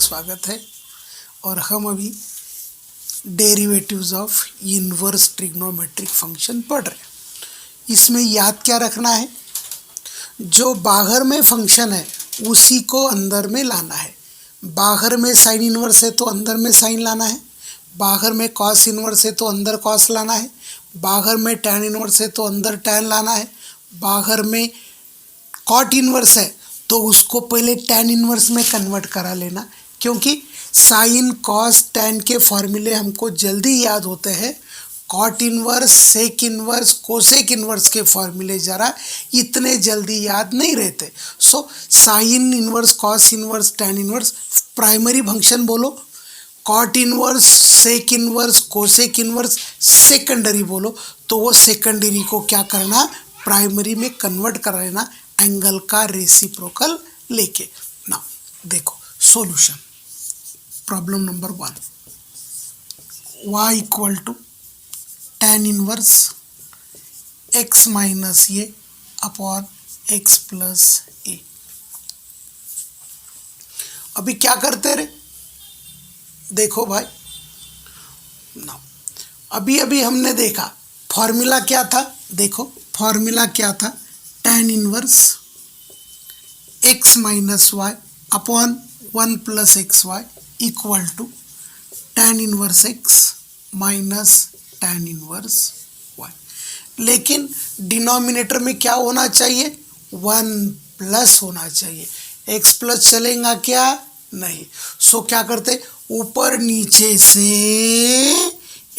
स्वागत है। और हम अभी derivatives of inverse trigonometric function पढ़ रहे हैं। इसमें याद क्या रखना है, जो बाहर में फंक्शन है उसी को अंदर में लाना है। बाहर में साइन इनवर्स है तो अंदर में साइन लाना है, बाहर में कॉस इनवर्स है तो अंदर कॉस लाना है, बाहर में टैन इनवर्स है तो अंदर टैन लाना है, बाहर में कॉट इनवर्स है तो उसको पहले टैन इनवर्स में कन्वर्ट करा लेना, क्योंकि साइन कॉस टैन के फॉर्मूले हमको जल्दी याद होते हैं। Cot inverse, sec inverse, cosec inverse के फॉर्मूले ज़रा इतने जल्दी याद नहीं रहते। So sine inverse, cos inverse, tan inverse primary function बोलो, cot inverse, sec inverse, cosec inverse secondary बोलो। तो वो सेकेंडरी को क्या करना, प्राइमरी में कन्वर्ट कर लेना एंगल का रेसिप्रोकल लेके। ना देखो solution, problem number 1, y equal to tan inverse x minus a upon x plus a. अभी क्या करते रे, देखो भाई ना, अभी हमने देखा फॉर्मूला क्या था। देखो फॉर्मूला क्या था, tan inverse x minus y upon 1 plus x y equal to tan inverse x minus tan inverse y। लेकिन डिनोमिनेटर में क्या होना चाहिए, 1 प्लस होना चाहिए। x प्लस चलेगा क्या, नहीं। सो क्या करते, ऊपर नीचे से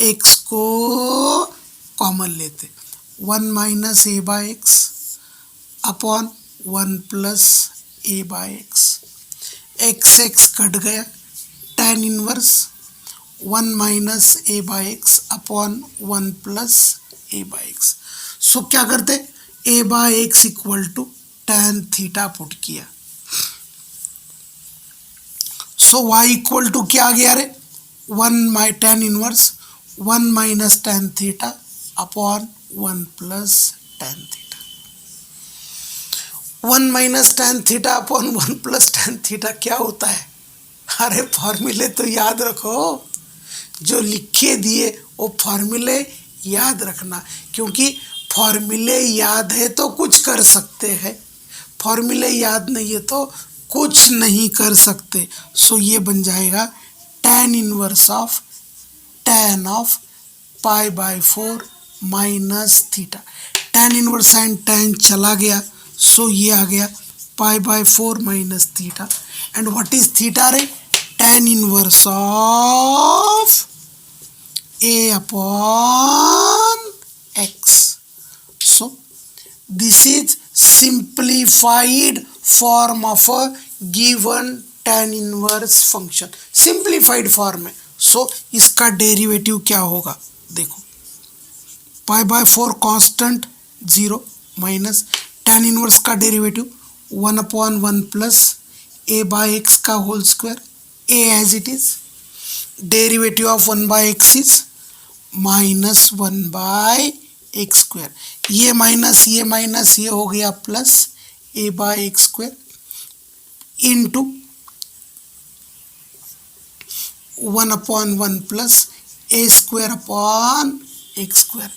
x को कॉमन लेते, 1 minus a by x upon 1 plus a by x. x cut गया, tan inverse 1 minus a by x upon 1 plus a by x. So क्या करते, a by x equal to tan theta put किया। So y equal to क्या आ गया रे, 1 tan inverse 1 minus tan theta upon 1 plus tan theta. 1 minus tan theta upon 1 plus tan theta क्या होता है। अरे फॉर्मूले तो याद रखो, जो लिखे दिए वो फॉर्मूले याद रखना, क्योंकि फॉर्मूले याद है तो कुछ कर सकते हैं, फॉर्मूले याद नहीं है तो कुछ नहीं कर सकते। सो ये बन जाएगा tan inverse of tan of pi by 4 minus theta. tan inverse and tan चला गया, सो ये आ गया pi by 4 minus theta. And what is theta रे, tan inverse of a upon x. So this is simplified form of a given tan inverse function, simplified form है। so इसका derivative क्या होगा, देखो pi by 4 constant 0 minus tan inverse का derivative 1 upon 1 plus a by x का whole square, a as it is, derivative of 1 by x is minus 1 by x square. ये minus ये हो गया plus a by x square into 1 upon 1 plus a square upon x square.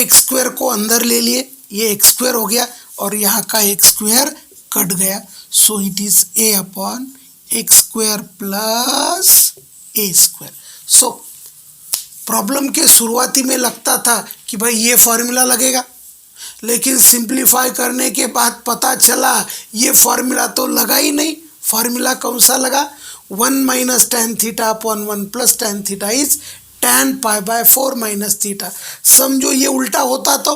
X square को अंदर ले लिए, ये x square हो गया और यहाँ का एक्स स्क्वायर कट गया। So it is a upon x square plus a square. So problem के शुरुआती में लगता था कि भाई ये फॉर्मूला लगेगा, लेकिन सिंप्लीफाई करने के बाद पता चला ये फॉर्मूला तो लगा ही नहीं। फॉर्मूला कौन सा लगा, 1 minus tan theta upon 1 plus tan theta is tan pi by 4 minus theta. समझो ये उल्टा होता तो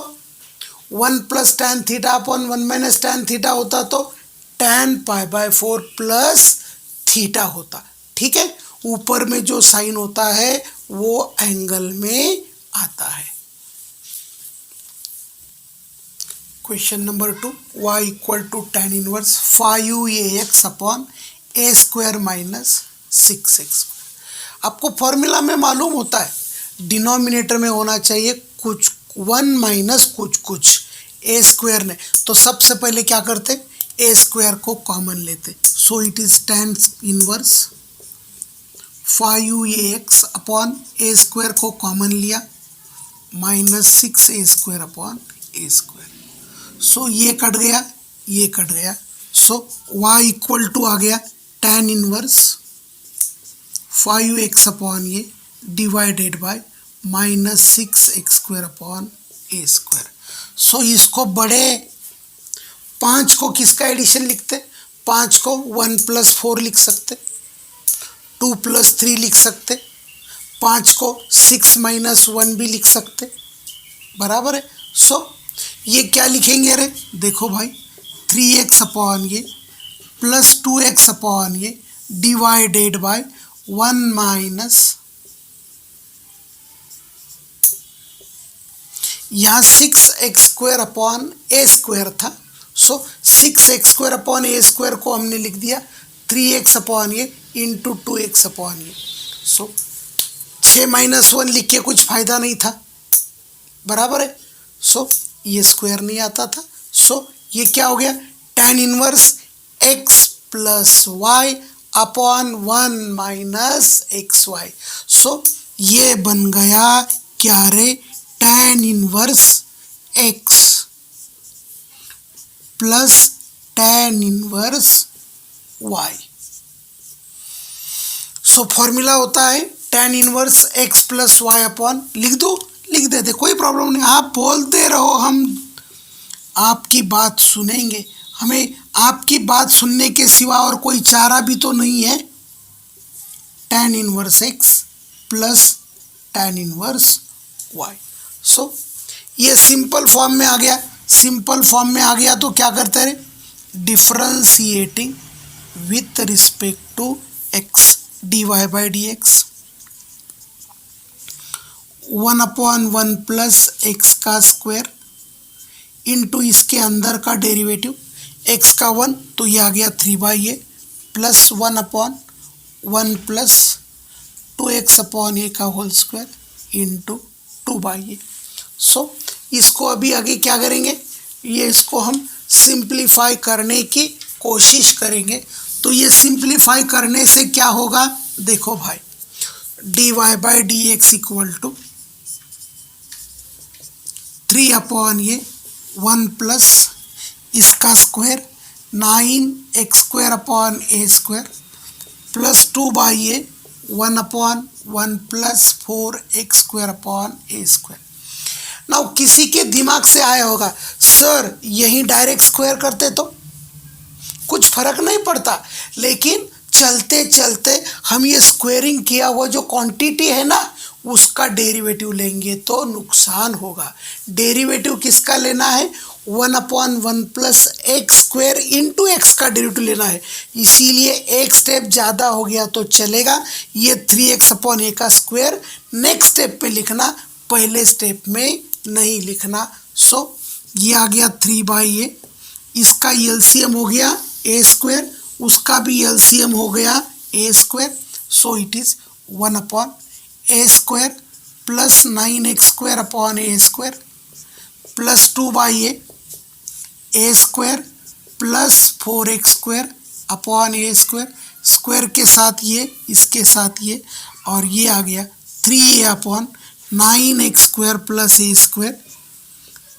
1 plus tan theta upon 1 minus tan theta होता तो tan pi by 4 plus theta होता। ठीक है, ऊपर में जो साइन होता है वो एंगल में आता है। Question number 2, y equal to tan inverse 5ax upon a square minus 6x। आपको फॉर्मूला में मालूम होता है, डिनोमिनेटर में होना चाहिए कुछ 1 माइनस कुछ ए स्क्वायर ने, तो सबसे पहले क्या करते, ए स्क्वायर को कॉमन लेते। So it is tan inverse 5ax upon a square को कॉमन लिया, minus 6a² upon a square. So ये कट गया, ये कट गया। सो y इक्वल टू आ गया tan इनवर्स 5x अपॉन ये divided by minus 6x² upon a square. So इसको बड़े 5 को किसका एडिशन लिखते? 5 को 1 + 4 लिख सकते, 2 + 3 लिख सकते, 5 को 6 - 1 भी लिख सकते, बराबर है। सो ये क्या लिखेंगे रे? देखो भाई 3x अपॉन ये प्लस 2x अपॉन ये डिवाइडेड बाय 1 माइनस, यहाँ 6x² अपॉन ए स्क्वायर था। सो 6x² अपॉन ए स्क्वायर को हमने लिख दिया 3x अपॉन ये इंटू 2x अपॉन ये। सो 6 - 1 लिख के कुछ फ़ायदा नहीं था, बराबर है। सो ये स्क्वायर नहीं आता था। सो ये क्या हो गया? tan inverse x + y upon 1 minus xy। सो ये बन गया क्या रे? tan inverse x plus tan inverse y। So formula होता है tan inverse x plus y upon, लिख दो, लिख देते, कोई प्रॉब्लम नहीं। आप बोलते रहो, हम आपकी बात सुनेंगे। हमें आपकी बात सुनने के सिवा और कोई चारा भी तो नहीं है। tan inverse x plus tan inverse y। सो ये सिंपल फॉर्म में आ गया। सिंपल फॉर्म में आ गया तो क्या करते रहे? Differentiating with respect to x dy/dx 1/1 plus x का स्क्वायर इंटू इसके अंदर का डेरिवेटिव x का 1 तो ये आ गया 3/a plus 1/1 plus 2x upon a का होल स्क्वायर इंटू 2/a। सो इसको अभी आगे क्या करेंगे? ये इसको हम सिंप्लीफाई करने की कोशिश करेंगे। तो ये सिंप्लीफाई करने से क्या होगा? देखो भाई dy/dx इक्वल टू 3/1 प्लस इसका square 9x² upon a square plus 2/a 1/1 plus 4x² upon a square. Now किसी के दिमाग से आया होगा, सर यही डायरेक्ट स्क्वायर करते तो कुछ फर्क नहीं पड़ता, लेकिन चलते चलते हम ये स्क्वेयरिंग किया हुआ जो क्वांटिटी है ना उसका डेरिवेटिव लेंगे तो नुकसान होगा। डेरिवेटिव किसका लेना है? 1/1 प्लस x² इंटू x का डेरिवेटिव लेना है। इसीलिए एक स्टेप ज़्यादा हो गया तो चलेगा, ये 3x अपॉन a का स्क्वायर नेक्स्ट स्टेप पे लिखना, पहले स्टेप में नहीं लिखना। सो ये आ गया 3/a, इसका एलसीएम हो गया a², उसका भी एलसीएम हो गया a²। So it is 1/a² plus 9x² upon a² plus 2/a a² plus 4x² upon a², square के साथ ये, इसके साथ ये, और ये आ गया 3a upon 9x² plus a²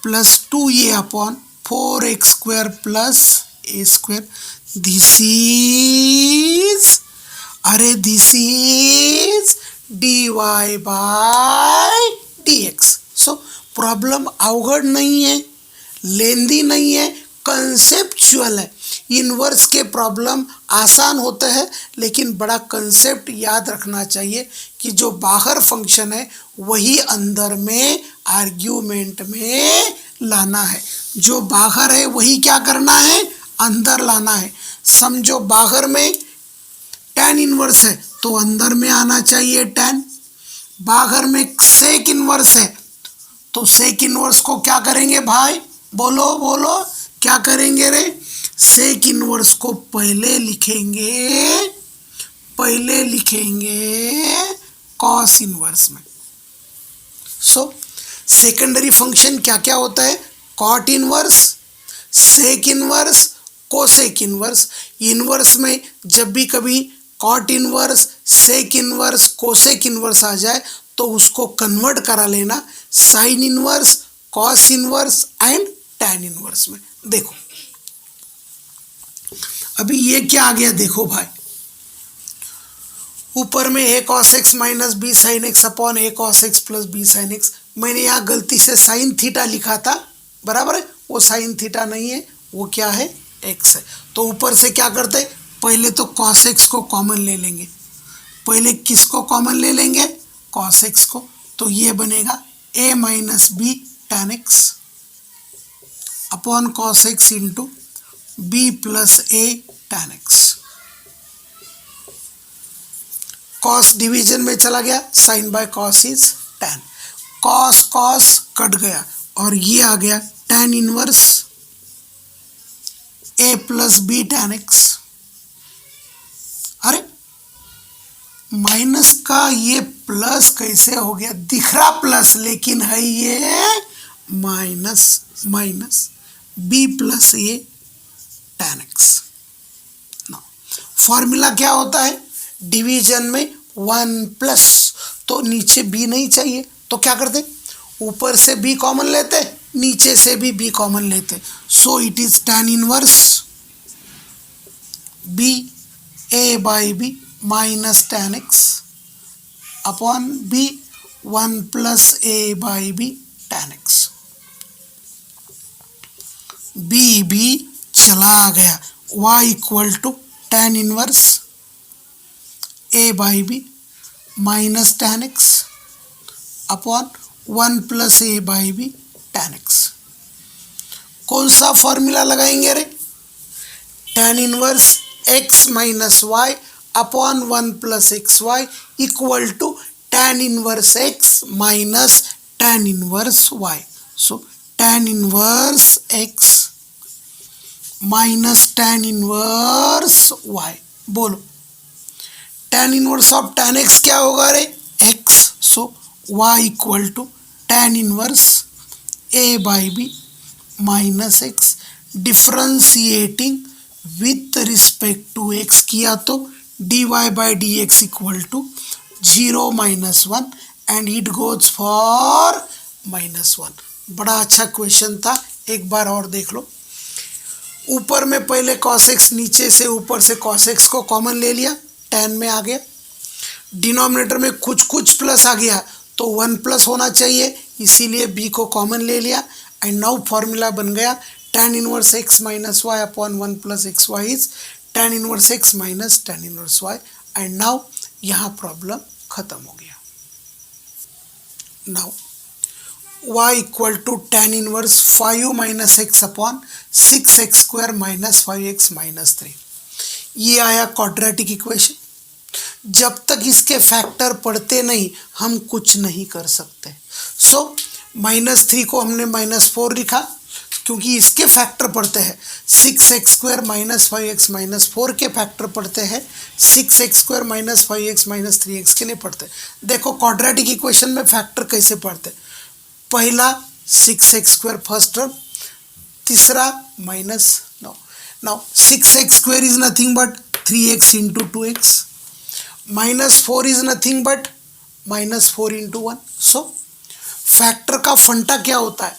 plus 2a upon 4x² plus a²। This is, अरे this is dy/dx। So problem अवघड़ नहीं है, लेंदी नहीं है, कंसेप्चुअल है। इन्वर्स के प्रॉब्लम आसान होते हैं, लेकिन बड़ा कंसेप्ट याद रखना चाहिए कि जो बाहर फंक्शन है वही अंदर में आर्ग्यूमेंट में लाना है, जो बाहर है वही क्या करना है? अंदर लाना है। समझो बाहर में tan इनवर्स है तो अंदर में आना चाहिए tan। बाहर में सेक इनवर्स है तो सेक इनवर्स को क्या करेंगे भाई? बोलो बोलो, क्या करेंगे रे? सेक इनवर्स को पहले लिखेंगे कॉस इनवर्स में। सो सेकेंडरी फंक्शन क्या क्या होता है? Cot inverse, sec inverse, cosec inverse. Inverse में जब भी कभी cot inverse, sec inverse, cosec inverse आ जाए तो उसको कन्वर्ट करा लेना sine inverse, cos inverse and tan inverse में। देखो अभी ये क्या आ गया, देखो भाई ऊपर में a cos x minus b sine x upon a cos x plus b sine x, मैंने यहाँ गलती से साइन थीटा लिखा था, बराबर है, वो साइन थीटा नहीं है, वो क्या है, x है। तो ऊपर से क्या करते हैं, पहले तो cos x को कॉमन ले लेंगे, पहले किसको कॉमन ले लेंगे, cos x को, तो ये बनेगा a minus b tan x upon cos x into b plus a tan x। Cos division में चला गया, sine by cos is tan, cos cos cut गया और ये आ गया tan inverse a plus b tan x. अरे minus का ये प्लस कैसे हो गया, दिख रहा प्लस लेकिन है ये minus, minus b plus a tan x. Formula क्या होता है, डिवीजन में 1 प्लस, तो नीचे b नहीं चाहिए तो क्या करते, ऊपर से b कॉमन लेते, नीचे से भी b कॉमन लेते, so it is tan inverse b a by b minus tan x upon b 1 plus a by b tan x। b चला गया, y equal to tan inverse a by b minus tan x upon 1 plus a by b tan x. कौन सा formula लगाएंगे रे, tan inverse x minus y upon 1 plus x y equal to tan inverse x minus tan inverse y। So tan inverse x minus tan inverse y, बोलो tan inverse of tan x क्या होगा रे, x, so y equal to tan inverse a by b minus x, differentiating with respect to x किया तो dy by d x equal to 0 minus 1 and it goes for minus 1। बड़ा अच्छा question था, एक बार और देख लो। ऊपर में पहले cos x, नीचे से ऊपर से cos x को कॉमन ले लिया, tan में आ गया, डिनोमिनेटर में कुछ कुछ प्लस आ गया तो 1 प्लस होना चाहिए, इसीलिए b को कॉमन ले लिया एंड नाउ फॉर्मूला बन गया tan inverse x minus y upon 1 plus x y is tan inverse x minus tan inverse y and now यहाँ प्रॉब्लम खत्म हो गया। Now y equal to tan inverse 5 minus x upon 6x square minus 5x minus 3, ये आया quadratic equation. जब तक इसके factor पढ़ते नहीं हम कुछ नहीं कर सकते। सो -3 को हमने -4 लिखा क्योंकि इसके फैक्टर पढ़ते हैं, 6x square minus 5x minus 4 के फैक्टर पढ़ते हैं, 6x square minus 5x minus 3x के नहीं पढ़ते। देखो क्वाड्रेटिक इक्वेशन में फैक्टर कैसे पढ़ते, पहला 6x स्क्वायर फर्स्ट टर्म, तीसरा minus now 6x square is nothing but 3x into 2x, minus 4 is nothing but minus 4 into 1। so factor का फंटा क्या होता है,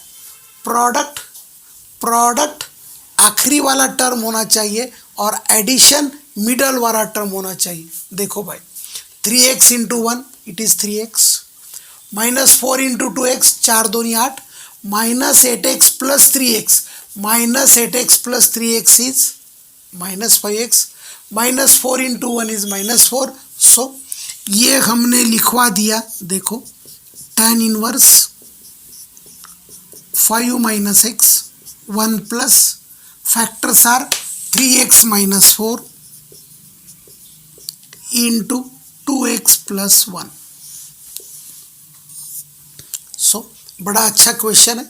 प्रोडक्ट आखिरी वाला टर्म होना चाहिए और एडिशन मिडल वाला टर्म होना चाहिए। देखो भाई 3x into 1 it is 3x, minus 4 into 2x 4 दूनी 8, minus 8x plus 3x, minus 8x plus 3x is minus 5x, minus 4 into 1 is minus 4। So ये हमने लिखवा दिया, देखो tan inverse 5 minus x 1 plus factors are 3x minus 4 into 2x plus 1। So बड़ा अच्छा question है,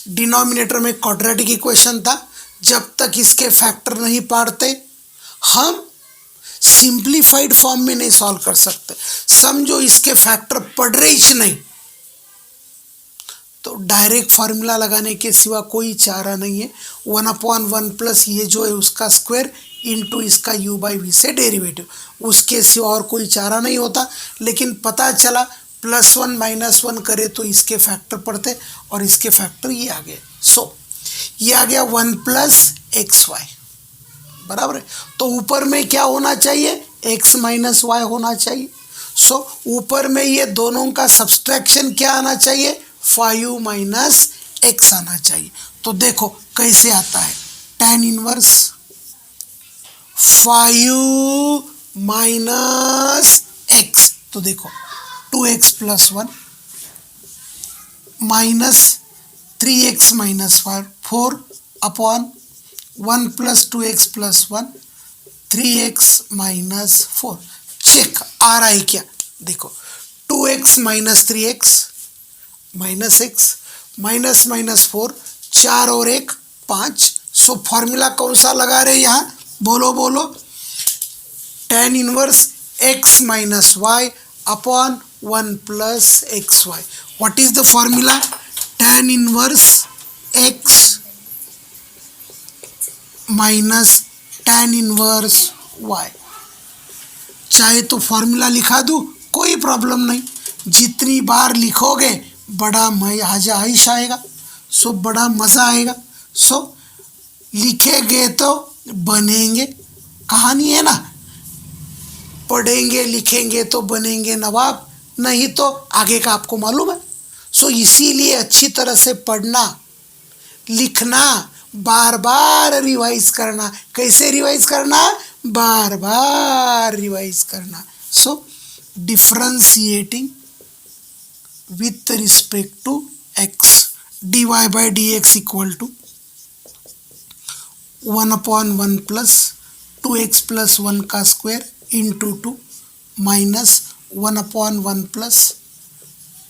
denominator में quadratic equation था, जब तक इसके फैक्टर नहीं पढ़ते हम सिंप्लीफाइड फॉर्म में नहीं सॉल्व कर सकते। समझो इसके फैक्टर पढ़ रहे ही नहीं तो डायरेक्ट फार्मूला लगाने के सिवा कोई चारा नहीं है। 1/1 प्लस ये जो है उसका स्क्वायर इंटू इसका u/v से डेरिवेटिव, उसके सिवा और कोई चारा नहीं होता। लेकिन पता चला +1 -1 करे तो इसके फैक्टर पड़ते और इसके फैक्टर ये आ गए। सो ये आ गया 1 + xy बराबर है। तो ऊपर में क्या होना चाहिए, x - y होना चाहिए। सो ऊपर में ये दोनों का सब्सट्रैक्शन क्या आना चाहिए, 5u - x आना चाहिए। तो देखो कैसे आता है, tan इनवर्स 5u - x, तो देखो 2x + 1 -3x - 4 upon 1 + 2x + 1 3x - 4। Check आ रहा है क्या, देखो 2x - 3x -x -4 4 और 1 5। सो फॉर्मूला कौन सा लगा रहे यहाँ, बोलो बोलो, tan inverse x - y upon 1 + xy। What is the formula, tan inverse x minus tan inverse y। चाहे तो फॉर्मूला लिखा दूँ, कोई प्रॉब्लम नहीं, जितनी बार लिखोगे बड़ा आइश आएगा, सो बड़ा मज़ा आएगा। सो लिखेंगे तो बनेंगे, कहानी है ना, पढ़ेंगे लिखेंगे तो बनेंगे नवाब, नहीं तो आगे का आपको मालूम है। सो इसीलिए अच्छी तरह से पढ़ना लिखना, बार बार रिवाइज करना। कैसे रिवाइज करना, बार बार रिवाइज करना। So differentiating with respect to x, dy/dx equal to 1/1 plus 2x + 1 का square into 2 minus 1/1 plus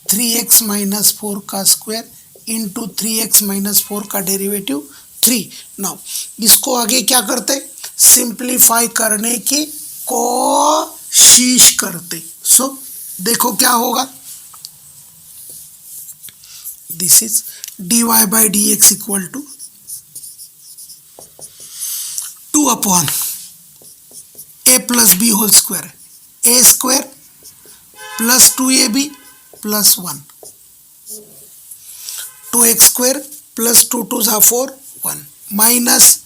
3x - 4 का स्क्वायर इंटू 3x - 4 का डेरिवेटिव 3। नाउ इसको आगे क्या करते, सिंप्लीफाई करने की कोशिश करते। सो देखो क्या होगा, this is dy/dx equal to 2/a + b whole square, a square plus 2ab plus 1, 2x square plus 2 2 4 1 minus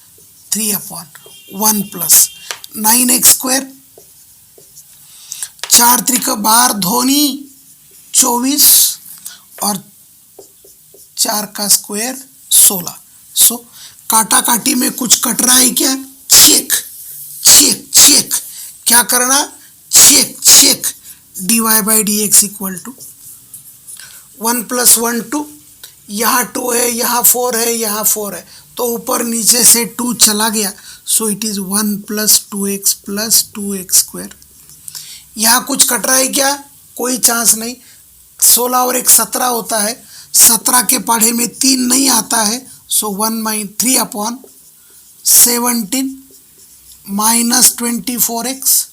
3/1 plus 9x square 4 त्रिक 12 धोनी 24 और 4 का स्क्वायर 16। सो काटा काटी में कुछ कट रहा है क्या, चेक चेक चेक, क्या करना, check check. dy/dx equal to 1 + 1 2, यहाँ 2 है, यहाँ 4 है, यहाँ 4 है, तो ऊपर नीचे से 2 चला गया। So it is 1 + 2x + 2x square. यहाँ कुछ कट रहा है क्या, कोई चांस नहीं, 16 और 1 17 होता है, 17 के पढ़े में 3 नहीं आता है। सो 3/17 minus 24x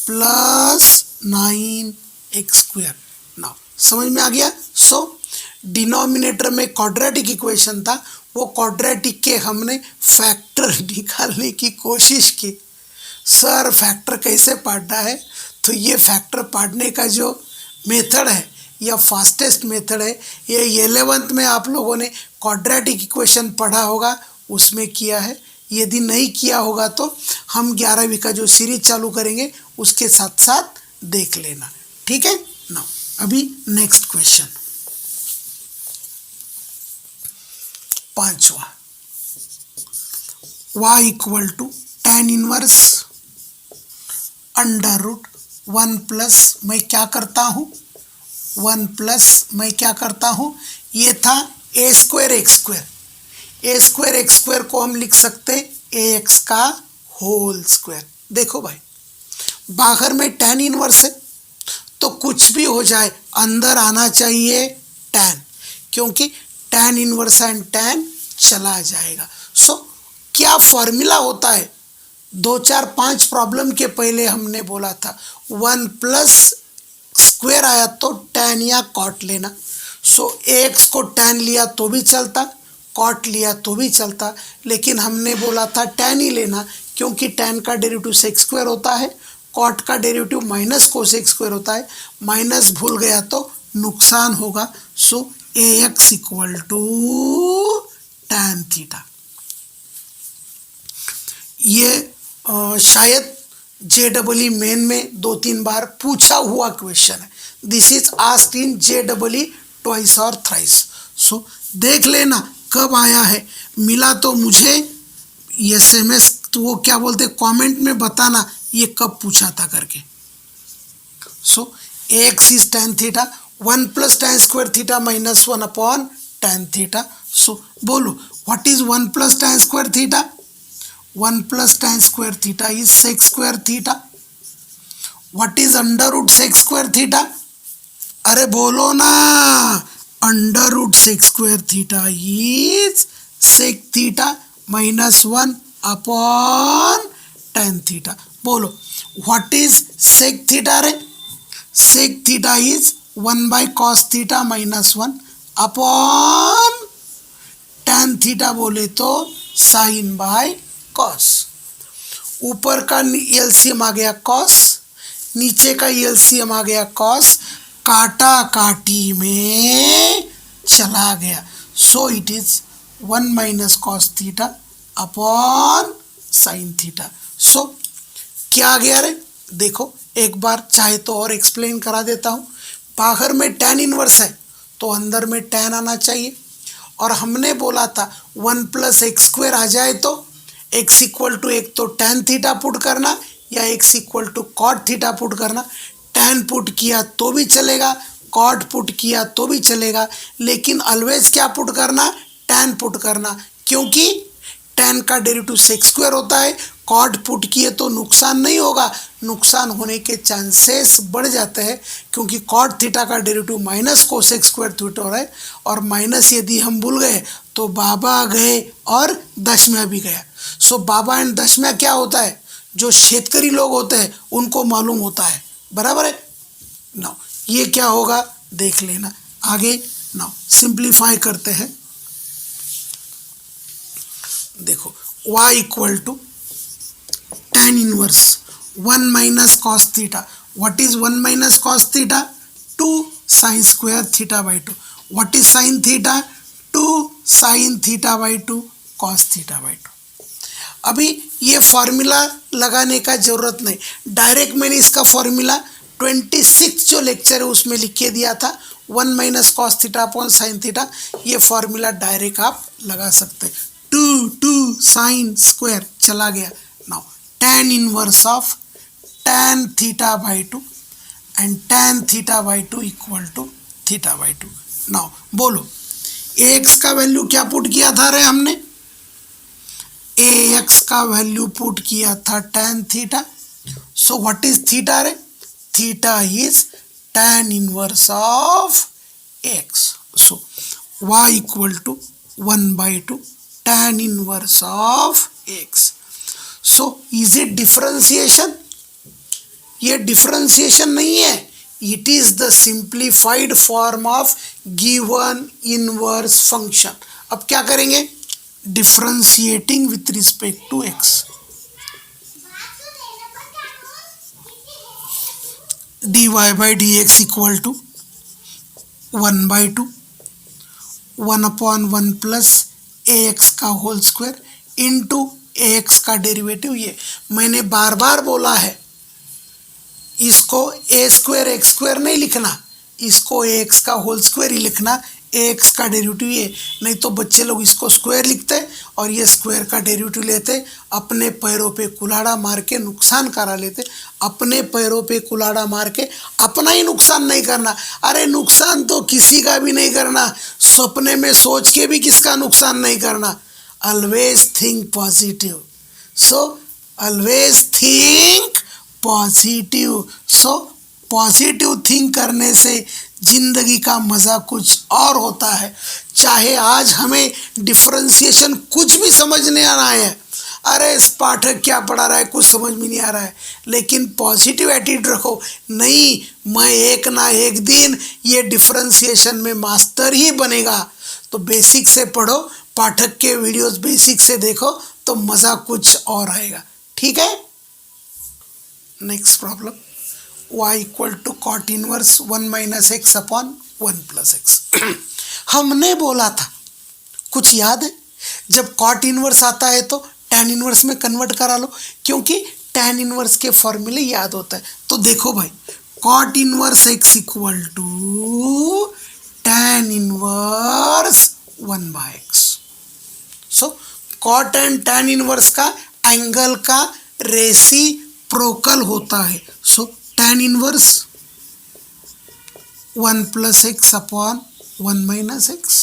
plus 9x square. Now समझ में आ गया। सो डिनोमिनेटर में क्वाड्रेटिक इक्वेशन था, वो क्वाड्रेटिक के हमने फैक्टर निकालने की कोशिश की। सर फैक्टर कैसे पढ़ना है, तो ये फैक्टर पढ़ने का जो मेथड है या फास्टेस्ट मेथड है, ये 11th में आप लोगों ने क्वाड्रेटिक इक्वेशन पढ़ा होगा, उसमें किया है। यदि नहीं किया होगा तो हम 11वीं का जो सीरीज चालू करेंगे उसके साथ साथ देख लेना, ठीक है ना। अभी नेक्स्ट क्वेश्चन 5वां, y equal to tan inverse √1 plus मैं क्या करता हूँ, 1 प्लस मैं क्या करता हूँ, ये था a square x square, a square x square को हम लिख सकते ax का होल स्क्वायर। देखो भाई बाहर में tan इनवर्स है तो कुछ भी हो जाए अंदर आना चाहिए tan, क्योंकि tan इनवर्स एंड tan चला जाएगा। सो क्या फॉर्मूला होता है, 2 4 5 प्रॉब्लम के पहले हमने बोला था 1 प्लस स्क्वायर आया तो tan या cot लेना। सो एक्स को tan लिया तो भी चलता, कॉट लिया तो भी चलता, लेकिन हमने बोला था tan ही लेना, क्योंकि tan का डेरिवेटिव सेक स्क्वायर होता है, कॉट का डेरिवेटिव माइनस कोसेक स्क्वायर होता है, माइनस भूल गया तो नुकसान होगा। So ax equal to tan theta. ये शायद JEE मेन में 2-3 बार पूछा हुआ क्वेश्चन है। This is asked in JEE twice और थ्राइस। सो देख लेना कब आया है, मिला तो मुझे SMS तो वो क्या बोलते कमेंट में बताना ये कब पूछा था करके। So x is tan theta, 1 plus tan square theta minus 1 upon tan theta. So बोलो what is 1 plus tan square theta? 1 plus tan square theta is sec square theta. What is under root sec square theta? अरे बोलो ना, under root sec square theta is sec theta minus 1 upon tan theta. बोलो what is sec theta रे? Sec theta is 1 by cos theta minus 1 upon tan theta बोले तो sin by cos। ऊपर का LCM आ गया cos, नीचे का LCM आ गया cos, काटा काटी में चला गया। So it is 1 minus cos theta upon sin theta. So क्या आ गया रे? देखो एक बार चाहे तो और एक्सप्लेन करा देता हूँ। बाहर में tan इनवर्स है तो अंदर में tan आना चाहिए, और हमने बोला था 1 प्लस एक्स स्क्वायर आ जाए तो x इक्वल टू एक तो tan थीटा पुट करना या x equal to cot theta put करना। tan पुट किया तो भी चलेगा, कॉट पुट किया तो भी चलेगा, लेकिन ऑलवेज क्या पुट करना? tan पुट करना, क्योंकि tan का डेरिवेटिव सेक स्क्वायर होता है। कॉट पुट किए तो नुकसान नहीं होगा, नुकसान होने के चांसेस बढ़ जाते हैं, क्योंकि कॉट थीटा का derivative minus cosec square theta है, और माइनस यदि हम भूल गए तो बाबा गए और दशम्या भी गया। सो बाबा एंड दशम्या क्या होता है? जो शेतकरी लोग होते हैं उनको मालूम होता है, बराबर है। नाउ ये क्या होगा देख लेना आगे। नाउ सिंप्लीफाई करते हैं। देखो y equal to tan inverse 1 minus cos theta. What is 1 minus cos theta? 2 sine square theta by 2। What is sine theta? 2 sine theta by 2 cos theta by 2। अभी ये फॉर्मूला लगाने का ज़रूरत नहीं, डायरेक्ट मैंने इसका फॉर्मूला 26 जो लेक्चर है उसमें लिख के दिया था, 1 minus cos theta upon sine theta. ये फॉर्मूला डायरेक्ट आप लगा सकते हैं। 2 साइन स्क्वायर चला गया। Now tan inverse of tan theta by 2 and tan theta by 2 equal to theta by 2। Now बोलो x का वैल्यू क्या पुट किया था रे हमने? ax का वैल्यू पुट किया था tan theta. So what is theta रे? Theta is tan inverse of x। So y equal to 1 by 2 tan inverse of x। So is it differentiation? ये डिफरेंशिएशन नहीं है, it is the simplified form of given inverse function. अब क्या करेंगे? Differentiating with respect to x। dy by dx equal to 1 by 2 1 upon 1 plus ax का whole square into ax का derivative. ये मैंने बार बार बोला है, इसको a स्क्वायर एक्स स्क्वायर नहीं लिखना, इसको ax का होल स्क्वायर ही लिखना। ax का डेरिवेटिव ये, नहीं तो बच्चे लोग इसको स्क्वायर लिखते और ये स्क्वायर का डेरिवेटिव लेते, अपने पैरों पे कुल्हाड़ा मार के नुकसान करा लेते। अपने पैरों पे कुल्हाड़ा मार के अपना ही नुकसान नहीं करना। अरे नुकसान तो किसी का भी नहीं करना, सपने में सोच के भी किसका नुकसान नहीं करना। Always think positive. So always think positive. So positive think करने से जिंदगी का मज़ा कुछ और होता है। चाहे आज हमें डिफरेंशिएशन कुछ भी समझ नहीं आ रहा है, अरे इस पाठक क्या पढ़ा रहा है, कुछ समझ में नहीं आ रहा है, लेकिन पॉजिटिव एटीट्यूड रखो, नहीं मैं एक ना एक दिन ये डिफरेंशिएशन में मास्टर ही बनेगा। तो बेसिक से पढ़ो, पाठक के वीडियोस बेसिक से देखो तो मज़ा कुछ और आएगा। ठीक है। Next problem, y equal to cot inverse 1 minus x upon 1 plus x. हमने बोला था, कुछ याद है, जब कॉट इनवर्स आता है तो टैन इनवर्स में कन्वर्ट करा लो, क्योंकि टैन इनवर्स के फॉर्मूले याद होता है। तो देखो भाई, cot inverse x equal to tan inverse 1 by x. So cot and tan inverse का एंगल का रेसिप्रोकल होता है। So tan inverse 1 plus x upon 1 minus x.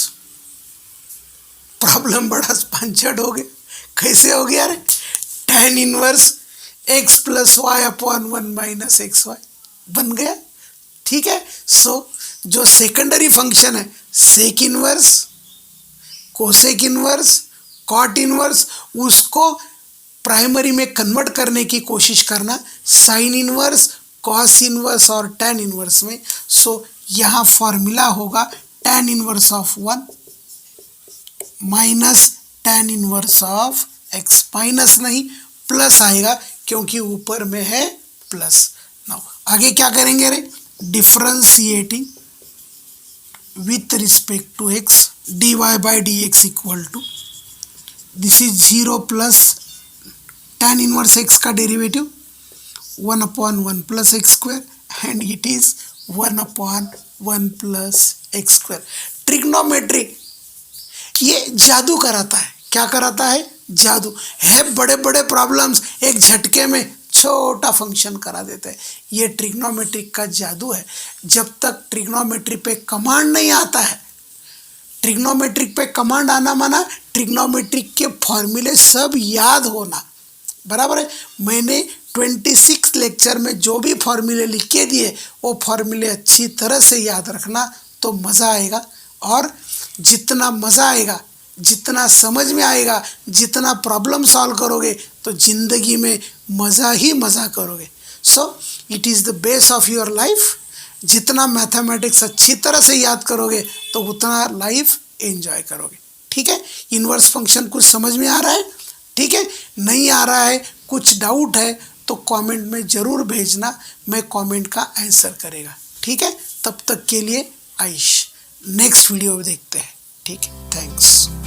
Problem बड़ा स्पंचर्ड हो गया। कैसे हो गया रे? Tan inverse x plus y upon 1 minus x y बन गया। ठीक है। सो जो सेकेंडरी फंक्शन है, sec inverse, cosec inverse, cot inverse, उसको प्राइमरी में कन्वर्ट करने की कोशिश करना साइन इनवर्स, कॉस इनवर्स और टैन इनवर्स में। सो यहाँ फॉर्मूला होगा tan inverse of 1 minus tan inverse of x. Minus नहीं, प्लस आएगा, क्योंकि ऊपर में है प्लस। नाउ आगे क्या करेंगे रे? Differentiating with respect to x, dy by d x equal to, this is 0 plus tan inverse x का derivative 1 upon 1 plus x square and it is 1 upon 1 plus x square. Trigonometry ये जादू कराता है। क्या कराता है? जादू है। बड़े बड़े प्रॉब्लम्स एक झटके में छोटा फंक्शन करा देता है। ये ट्रिग्नोमेट्रिक का जादू है। जब तक ट्रिग्नोमेट्री पे कमांड नहीं आता है, ट्रिग्नोमेट्रिक पे कमांड आना माना ट्रिग्नोमेट्रिक के फॉर्मूले सब याद होना। बराबर है। मैंने 26 लेक्चर में जो भी फॉर्मूले लिख के दिए, वो फॉर्मूले अच्छी तरह से याद रखना, तो मज़ा आएगा। और जितना मज़ा आएगा, जितना समझ में आएगा, जितना प्रॉब्लम सॉल्व करोगे, तो ज़िंदगी में मज़ा ही मज़ा करोगे। So it is the base of your life. जितना मैथमेटिक्स अच्छी तरह से याद करोगे, तो उतना लाइफ एंजॉय करोगे। ठीक है। इन्वर्स फंक्शन कुछ समझ में आ रहा है? ठीक है। नहीं आ रहा है, कुछ डाउट है, तो कमेंट में ज़रूर भेजना, मैं कमेंट का आंसर करेगा। ठीक है। तब तक के लिए आइश, नेक्स्ट वीडियो देखते हैं। ठीक है। थैंक्स।